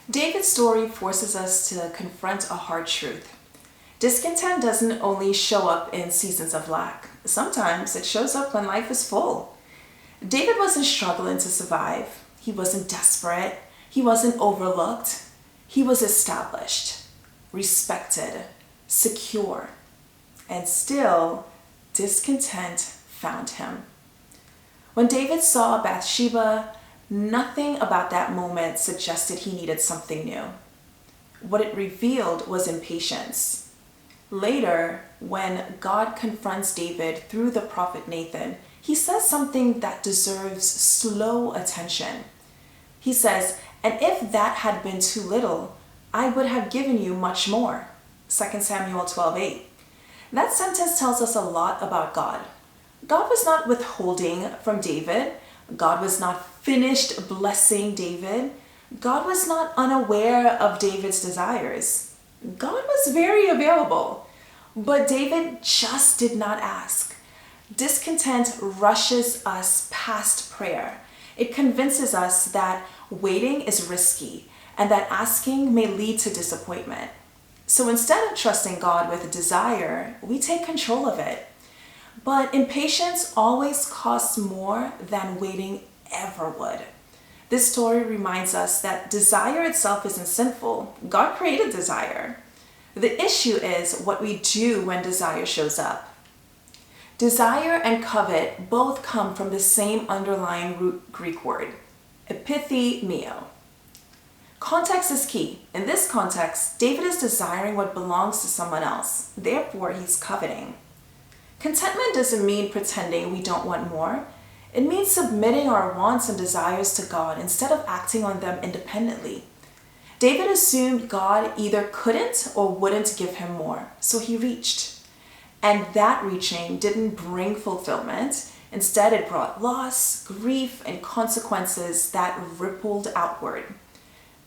David's story forces us to confront a hard truth. Discontent doesn't only show up in seasons of lack. Sometimes it shows up when life is full. David wasn't struggling to survive. He wasn't desperate. He wasn't overlooked. He was established, respected, secure, and still discontent found him. When David saw Bathsheba, nothing about that moment suggested he needed something new. What it revealed was impatience. Later, when God confronts David through the prophet Nathan, he says something that deserves slow attention. He says, "And if that had been too little, I would have given you much more." 2 Samuel 12:8. That sentence tells us a lot about God. God was not withholding from David. God was not finished blessing David. God was not unaware of David's desires. God was very available, but David just did not ask. Discontent rushes us past prayer. It convinces us that waiting is risky and that asking may lead to disappointment. So instead of trusting God with desire, we take control of it. But impatience always costs more than waiting ever would. This story reminds us that desire itself isn't sinful. God created desire. The issue is what we do when desire shows up. Desire and covet both come from the same underlying root Greek word, epithemio. Context is key. In this context, David is desiring what belongs to someone else. Therefore, he's coveting. Contentment doesn't mean pretending we don't want more. It means submitting our wants and desires to God instead of acting on them independently. David assumed God either couldn't or wouldn't give him more, so he reached. And that reaching didn't bring fulfillment. Instead, it brought loss, grief, and consequences that rippled outward.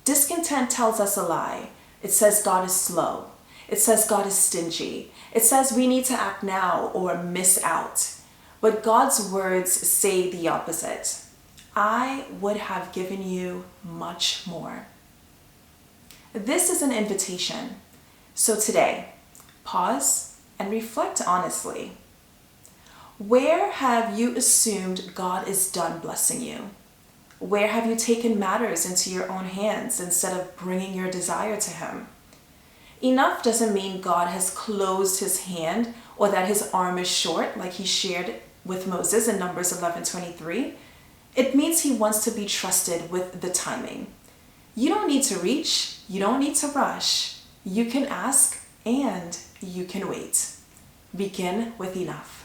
Discontent tells us a lie. It says God is slow. It says God is stingy. It says we need to act now or miss out. But God's words say the opposite. I would have given you much more. This is an invitation. So today, pause and reflect honestly. Where have you assumed God is done blessing you? Where have you taken matters into your own hands instead of bringing your desire to Him? Enough doesn't mean God has closed His hand or that His arm is short, like He shared with Moses in Numbers 11:23. It means He wants to be trusted with the timing. You don't need to reach. You don't need to rush. You can ask and you can wait. Begin with enough.